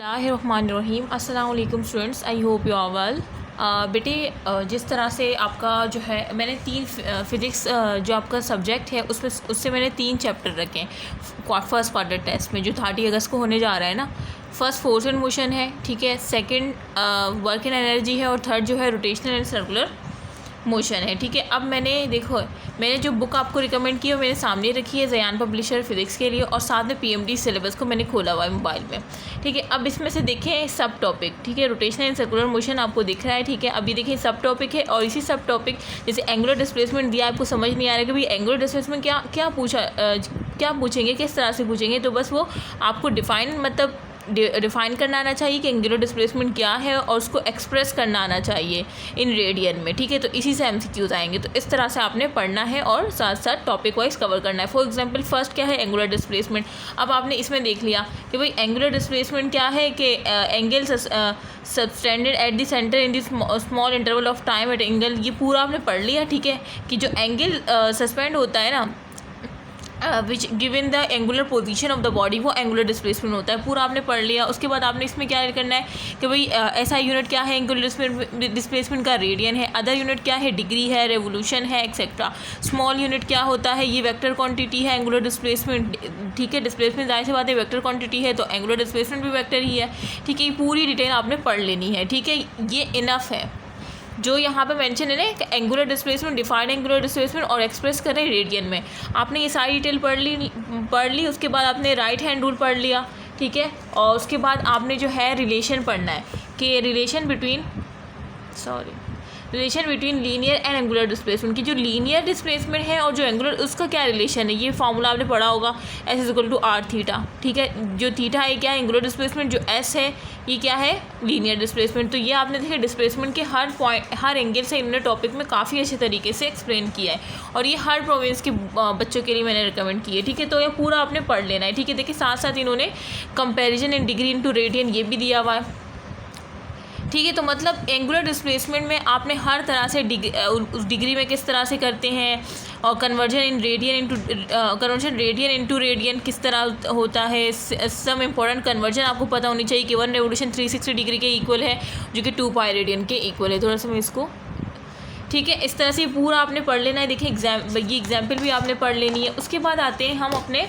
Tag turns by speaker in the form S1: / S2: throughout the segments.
S1: बिस्मिल्लाहिर्रहमानिर्रहीम। अस्सलाम वालेकुम students, I hope you are well. बेटे जिस तरह से आपका जो है मैंने तीन फ़िज़िक्स जो आपका सब्जेक्ट है उससे मैंने 3 चैप्टर रखे हैं फर्स्ट क्वार्टर टेस्ट में जो 30 अगस्त को होने जा रहा है ना। फर्स्ट फोर्स एंड मोशन है, ठीक है, सेकंड वर्क एंड एनर्जी है और थर्ड जो है रोटेशनल एंड सर्कुलर मोशन है, ठीक है। अब मैंने जो बुक आपको रिकमेंड की है वो मेरे सामने रखी है, ज़यान पब्लिशर फिज़िक्स के लिए, और साथ में पीएमडी सिलेबस को मैंने खोला हुआ है मोबाइल में, ठीक है। अब इसमें से देखें सब टॉपिक, ठीक है, रोटेशनल एंड सर्कुलर मोशन आपको दिख रहा है, ठीक है। अभी देखिए सब टॉपिक है और इसी सब टॉपिक जैसे एंगुलर डिस्प्लेसमेंट दिया, आपको समझ नहीं आ रहा कि भाई एंगुलर डिस्प्लेसमेंट क्या पूछेंगे, किस तरह से पूछेंगे, तो बस वो आपको डिफ़ाइन करना आना चाहिए कि एंगुलर डिस्प्लेसमेंट क्या है और उसको एक्सप्रेस करना आना चाहिए इन रेडियन में, ठीक है। तो इसी से एमसीक्यूज आएंगे, तो इस तरह से आपने पढ़ना है और साथ साथ टॉपिक वाइज कवर करना है। फॉर एग्जांपल फर्स्ट क्या है, एंगुलर डिस्प्लेसमेंट। अब आपने इसमें देख लिया कि भाई एंगुलर डिस्प्लेसमेंट क्या है कि angle subtended at the centre in this small interval of time at angle, ये पूरा आपने पढ़ लिया, ठीक है, कि जो एंगल सस्पेंड होता है ना which given the angular position of the body, वो एंगुलर डिस्प्लेसमेंट होता है, पूरा आपने पढ़ लिया। उसके बाद आपने इसमें क्या करना है कि भाई ऐसा यूनिट क्या है एंगुलर डिस्प्लेसमेंट का, रेडियन है। अदर यूनिट क्या है, डिग्री है, रेवोल्यूशन है, एक्सेट्रा। स्मॉल यूनिट क्या होता है, ये वेक्टर क्वांटिटी है एंगुलर डिस्प्लेसमेंट, ठीक है। डिस्प्लेसमेंट जाहिर सी बात है वेक्टर क्वांटिटी है तो एंगुलर डिस्प्लेसमेंट भी वेक्टर ही है, ठीक है। ये पूरी डिटेल आपने पढ़ लेनी है, ठीक है। ये इनफ है जो यहाँ पे मेंशन है ना, angular displacement, defined angular displacement और एक्सप्रेस करें रेडियन में, आपने ये सारी डिटेल पढ़ ली। उसके बाद आपने राइट हैंड रूल पढ़ लिया, ठीक है। और उसके बाद आपने जो है रिलेशन पढ़ना है कि relation between linear and angular displacement की, जो लीनियर डिस्प्लेसमेंट है और जो एंगुलर उसका क्या रिलेशन है, ये फार्मूला आपने पढ़ा होगा, S is equal to R theta, ठीक है। जो थीटा है क्या है एंगुलर डिस्प्लेसमेंट, जो एस है ये क्या है लीनियर डिस्प्लेसमेंट। तो ये आपने देखिए डिस्प्लेसमेंट के हर एंगल से इन्होंने टॉपिक में काफ़ी अच्छे तरीके से एक्सप्लेन किया है और ये हर प्रोविंस के बच्चों के लिए मैंने रिकमेंड की है, ठीक है। तो ये पूरा आपने पढ़ लेना है, ठीक है। देखिए साथ साथ इन्होंने comparison in degree into radian ये भी दिया हुआ है, ठीक है। तो मतलब एंगुलर डिस्प्लेसमेंट में आपने हर तरह से उस डिग्री में किस तरह से करते हैं और कन्वर्जन रेडियन इंटू रेडियन किस तरह होता है, सम इम्पोर्टेंट कन्वर्जन आपको पता होनी चाहिए कि 1 रेवोल्यूशन 360 डिग्री के इक्वल है जो कि 2 पाई रेडियन के इक्वल है। थोड़ा सा मैं इसको, ठीक है, इस तरह से पूरा आपने पढ़ लेना है। देखिए ये एग्जाम्पल भी आपने पढ़ लेनी है। उसके बाद आते हैं हम अपने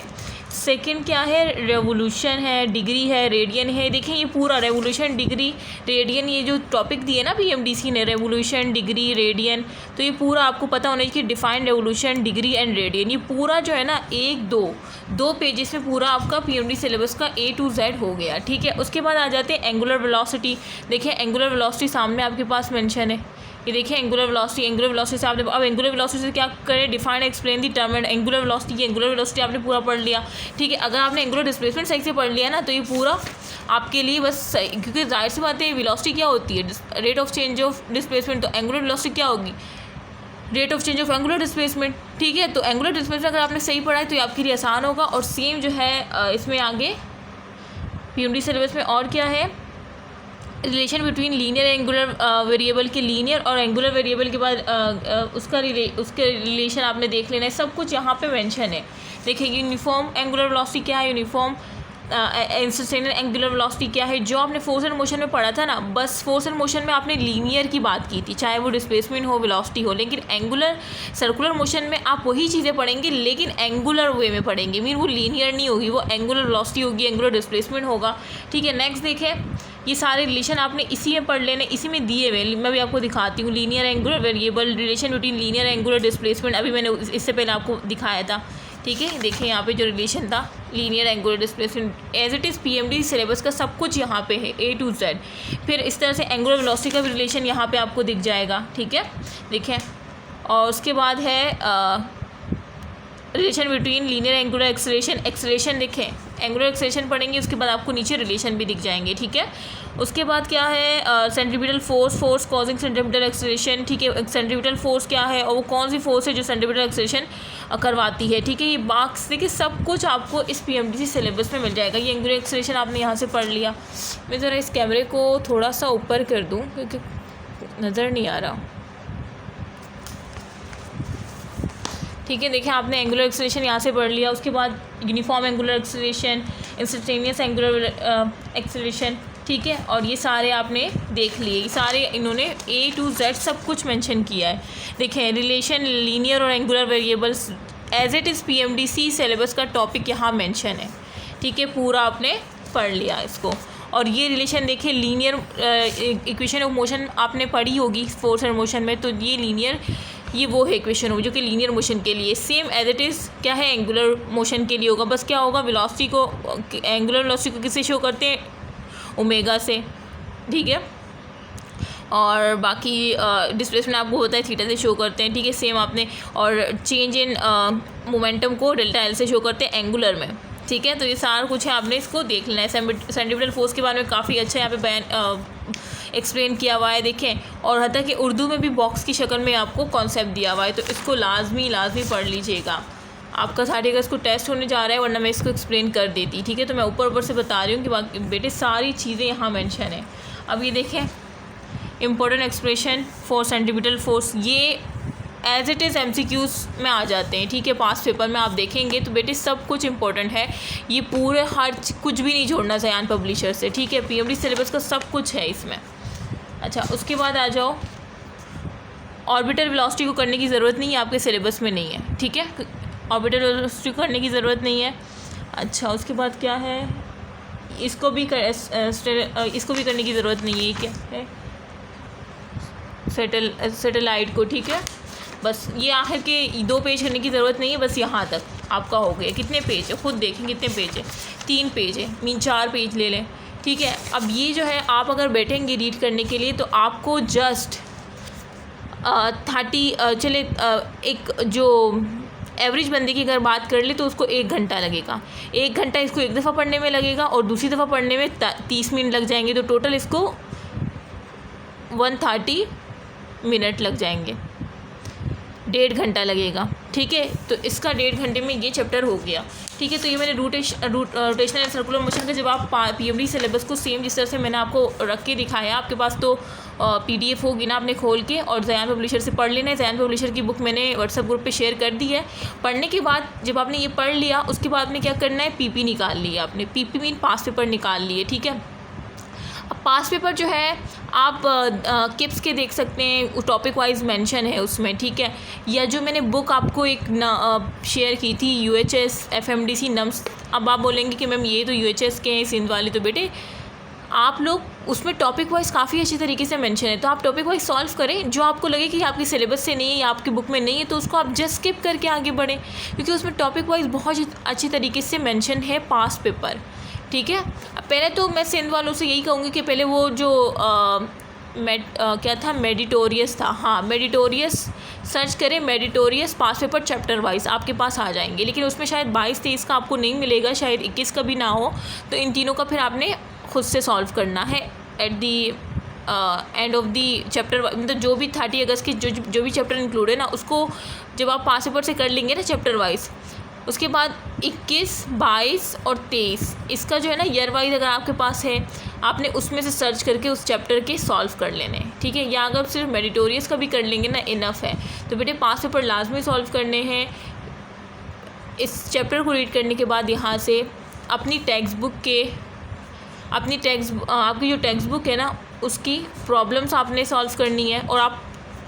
S1: सेकंड क्या है, रेवोल्यूशन है, डिग्री है, रेडियन है। देखें ये पूरा रेवोल्यूशन, डिग्री, रेडियन, ये जो टॉपिक दिए ना पीएमडीसी ने, रेवोल्यूशन, डिग्री, रेडियन, तो ये पूरा आपको पता होना चाहिए कि define revolution, degree and radian, ये पूरा जो है ना दो पेजेस में पूरा आपका पीएमडी सिलेबस का A to Z हो गया, ठीक है। उसके बाद आ जाते हैं एंगुलर वेलोसिटी। देखिए एंगुलर वेलोसिटी सामने आपके पास मेंशन है, ये देखिए एंगुलर वेलोसिटी से आपने अब एंगुलर वेलोसिटी से क्या करें, define explain the term and angular velocity आपने पूरा पढ़ लिया, ठीक है। अगर आपने एंगुलर डिस्प्लेसमेंट सही से पढ़ लिया ना तो ये पूरा आपके लिए बस सही, क्योंकि जाहिर सी बात है वेलोसिटी क्या होती है, rate of change of displacement, तो एंगुलर वेलोसिटी क्या होगी, rate of change of angular displacement, ठीक है। तो एंगुलर डिस्प्लेसमेंट अगर आपने सही पढ़ा है तो ये आपके लिए आसान होगा। और सेम जो है इसमें आगे पीएमडी सिलेबस में और क्या है, relation between linear angular variable के, लीनियर और एंगुलर वेरिएबल के बाद उसके रिलेशन आपने देख लेना है, सब कुछ यहाँ पे मेंशन है। देखिए यूनिफॉर्म एंगुलर वेलोसिटी क्या है, यूनिफॉर्म इंस्टेंटेनियस एंगुलर वेलोसिटी क्या है, जो आपने फोर्स एंड मोशन में पढ़ा था ना, बस फोर्स एंड मोशन में आपने लीनियर की बात की थी, चाहे वो डिस्प्लेसमेंट हो, वेलोसिटी हो, लेकिन एंगुलर सर्कुलर मोशन में आप वही चीज़ें पढ़ेंगे लेकिन एंगुलर वे में पढ़ेंगे, मीन वो लीनियर नहीं होगी, वो एंगुलर वेलोसिटी होगी, एंगुलर डिस्प्लेसमेंट होगा, ठीक है। नेक्स्ट देखें ये सारे रिलेशन आपने इसी में पढ़ लेने, इसी में दिए हुए, मैं भी आपको दिखाती हूँ। Linear angular variable, relation between linear angular displacement, अभी मैंने इससे पहले आपको दिखाया था, ठीक है। देखिए यहाँ पे जो रिलेशन था linear angular displacement as it is PMD syllabus का सब कुछ यहाँ पे है A to Z। फिर इस तरह से एंगुलर वेलोसिटी का भी रिलेशन यहाँ पे आपको दिख जाएगा, ठीक है। देखें और उसके बाद है relation between linear angular acceleration, देखें एंगुलर एक्सेलरेशन पढ़ेंगे उसके बाद आपको नीचे रिलेशन भी दिख जाएंगे, ठीक है। उसके बाद क्या है, centripetal force causing centripetal acceleration, ठीक है। सेंट्रीपिटल फोर्स क्या है और वो कौन सी फोर्स है जो सेंट्रीपिटल एक्सेलरेशन करवाती है, ठीक है। ये बाक्स देखिए सब कुछ आपको इस पीएमडीसी सिलेबस में मिल जाएगा। ये एंगुलर एक्सेलरेशन आपने यहाँ से पढ़ लिया। मैं ज़रा इस कैमरे को थोड़ा सा ऊपर कर दूँ क्योंकि नज़र नहीं आ रहा, ठीक है। देखिए आपने एंगुलर एक्सेलरेशन यहाँ से पढ़ लिया। उसके बाद uniform angular acceleration, instantaneous angular acceleration, ठीक है। और ये सारे आपने देख लिए, ये सारे इन्होंने A to Z सब कुछ मेंशन किया है। देखें रिलेशन लीनियर और angular variables as it is PMDC syllabus का टॉपिक यहाँ मेंशन है, ठीक है। पूरा आपने पढ़ लिया इसको। और ये रिलेशन देखिए लीनियर इक्वेशन ऑफ मोशन आपने पढ़ी होगी फोर्स एंड मोशन में, तो ये लीनियर ये वो है इक्वेशन होगी जो कि लीनियर मोशन के लिए सेम एज इट इज़ क्या है एंगुलर मोशन के लिए होगा। बस क्या होगा वेलोसिटी को, एंगुलर वेलोसिटी को किससे शो करते हैं, ओमेगा से, ठीक है। और बाकी डिस्प्लेसमेंट आपको होता है थीटा से शो करते हैं, ठीक है सेम आपने। और चेंज इन मोमेंटम को डेल्टा एल से शो करते हैं एंगुलर में, ठीक है। तो ये सारा कुछ है, आपने इसको देख लेना है। सेंट्रीपिटल फोर्स के बारे में काफ़ी अच्छा यहाँ पे बयान एक्सप्लेन किया हुआ है, देखें। और हत्या कि उर्दू में भी बॉक्स की शक्ल में आपको कॉन्सेप्ट दिया हुआ है, तो इसको लाजमी पढ़ लीजिएगा। आपका 30 अगस्त को टेस्ट होने जा रहा है, वरना मैं इसको एक्सप्लेन कर देती, ठीक है। तो मैं ऊपर से बता रही हूँ कि बाकी बेटे सारी चीज़ें यहाँ मेंशन है। अब ये देखें important expression for centripetal force, ये एज इट इज़ MCQs में आ जाते हैं, ठीक है। पास पेपर में आप देखेंगे तो बेटे सब कुछ इंपॉर्टेंट है, ये पूरे हर कुछ भी नहीं छोड़ना ज़यान पब्लिशर से, ठीक है। PMD सिलेबस का सब कुछ है इसमें। अच्छा उसके बाद आ जाओ, ऑर्बिटल वेलोसिटी को करने की ज़रूरत नहीं है, आपके सिलेबस में नहीं है, ठीक है। ऑर्बिटल वेलोसिटी को करने की ज़रूरत नहीं है। अच्छा उसके बाद क्या है, इसको भी करने की ज़रूरत नहीं है, क्या है सैटेलाइट को, ठीक है। बस ये आखिर के 2 पेज करने की ज़रूरत नहीं है, बस यहाँ तक आपका हो गया। कितने पेज है खुद देखें, कितने पेज है, 3 पेज है, मीन 4 पेज ले लें, ठीक है। अब ये जो है आप अगर बैठेंगे रीड करने के लिए तो आपको जस्ट 30 चले एक जो एवरेज बंदे की अगर बात कर ले तो उसको 1 घंटा लगेगा। 1 घंटा इसको एक दफ़ा पढ़ने में लगेगा और दूसरी दफ़ा पढ़ने में 30 मिनट लग जाएंगे, तो टोटल इसको 130 मिनट लग जाएंगे, 1.5 घंटा लगेगा, ठीक है। तो इसका 1.5 घंटे में ये चैप्टर हो गया, ठीक है। तो ये मैंने रोटेशनल एंड सर्कुलर मोशन का जब आप PMD सिलेबस को सेम जिस तरह से मैंने आपको रख के दिखाया, आपके पास तो PDF होगी ना, आपने खोल के और ज़यान पब्लिशर से पढ़ लेना है। ज़यान पब्लिशर की बुक मैंने व्हाट्सएप ग्रुप पे शेयर कर दी है। पढ़ने के बाद जब आपने ये पढ़ लिया उसके बाद में क्या करना है, PP निकाल लिया आपने, PP मीन पास पेपर निकाल लिए, ठीक है। अब पास पेपर जो है आप किप्स के देख सकते हैं, टॉपिक वाइज मेंशन है उसमें, ठीक है। या जो मैंने बुक आपको एक शेयर की थी UHS FMDC नम्स, अब आप बोलेंगे कि मैम ये तो UHS के हैं सिंध वाली, तो बेटे आप लोग उसमें टॉपिक वाइज काफ़ी अच्छी तरीके से मेंशन है, तो आप टॉपिक वाइज सॉल्व करें। जो आपको लगे कि आपकी सिलेबस से नहीं है या आपकी बुक में नहीं है तो उसको आप जस्ट स्किप करके आगे बढ़ें, क्योंकि उसमें टॉपिक वाइज बहुत अच्छी तरीके से मेंशन है पास पेपर, ठीक है। पहले तो मैं सिंध वालों से यही कहूँगी कि पहले वो जो क्या था मेडिटोरियस था, हाँ मेडिटोरियस सर्च करें, मेडिटोरियस पास पेपर चैप्टर वाइज आपके पास आ जाएंगे। लेकिन उसमें शायद 22-23 का आपको नहीं मिलेगा, शायद 21 का भी ना हो, तो इन तीनों का फिर आपने खुद से सॉल्व करना है at the end of the chapter. मतलब जो भी 30 अगस्त की जो भी चैप्टर इंक्लूड है ना, उसको जब आप पास पेपर से कर लेंगे ना चैप्टर वाइज, उसके बाद 21, 22 और 23 इसका जो है ना ईयर वाइज अगर आपके पास है, आपने उसमें से सर्च करके उस चैप्टर के सॉल्व कर लेने, ठीक है। या अगर सिर्फ मेडिटोरियस का भी कर लेंगे ना, इनफ है। तो बेटे पास पेपर लाजमी सॉल्व करने हैं। इस चैप्टर को रीड करने के बाद यहाँ से अपनी टेक्स्ट बुक आपकी जो टेक्स्ट बुक है ना उसकी प्रॉब्लम्स आपने सॉल्व करनी है, और आप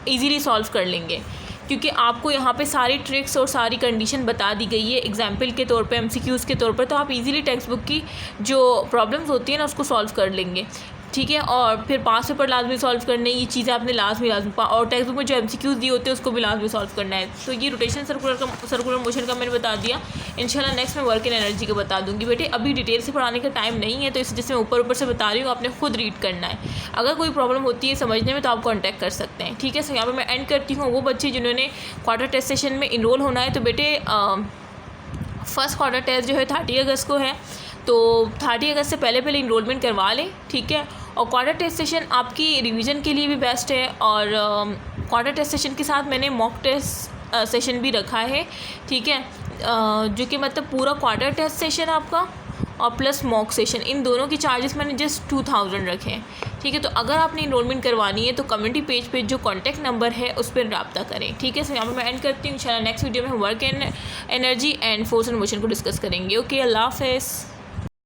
S1: इजीली सॉल्व कर लेंगे, क्योंकि आपको यहाँ पे सारी ट्रिक्स और सारी कंडीशन बता दी गई है एग्जाम्पल के तौर पे, MCQs के तौर पर। तो आप इजीली टेक्स्ट बुक की जो प्रॉब्लम्स होती है ना उसको सॉल्व कर लेंगे, ठीक है। और फिर पास पेपर लाजमी सॉल्व करने, ये चीज़ें आपने लाजमी और टेक्स्ट बुक में जो MCQs दिए होते हैं उसको भी लाजमी सॉल्व करना है। तो ये रोटेशन सर्कुलर मोशन का मैंने बता दिया। इंशाल्लाह नेक्स्ट में वर्क इन एनर्जी का बता दूंगी। बेटे अभी डिटेल से पढ़ाने का टाइम नहीं है, तो इस जैसे मैं ऊपर से बता रही हूँ, आपने खुद रीड करना है। अगर कोई प्रॉब्लम होती है समझने में तो आप कॉन्टैक्ट कर सकते हैं, ठीक है। सो यहाँ पर मैं एंड करती हूँ। वो बच्चे जिन्होंने क्वार्टर टेस्ट सेशन में इनरोल होना है, तो बेटे फर्स्ट क्वार्टर टेस्ट जो है 30 अगस्त को है, तो 30 अगस्त से पहले इनरोलमेंट करवा लें, ठीक है। और क्वार्टर टेस्ट सेशन आपकी रिवीजन के लिए भी बेस्ट है, और क्वार्टर टेस्ट सेशन के साथ मैंने मॉक टेस्ट सेशन भी रखा है, ठीक है, जो कि मतलब पूरा क्वार्टर टेस्ट सेशन आपका और प्लस मॉक सेशन, इन दोनों की चार्जेस मैंने जस्ट 2000 रखे हैं, ठीक है। तो अगर आपने इनरोलमेंट करवानी है तो कम्युनिटी पेज पे जो कॉन्टैक्ट नंबर है उस पर रब्ता करें, ठीक है। सो यहाँ पर मैं एंड करती हूँ। इंशाल्लाह नेक्स्ट वीडियो में हम work in energy and force and motion को डिस्कस करेंगे। ओके, अल्लाह हाफ़िज़।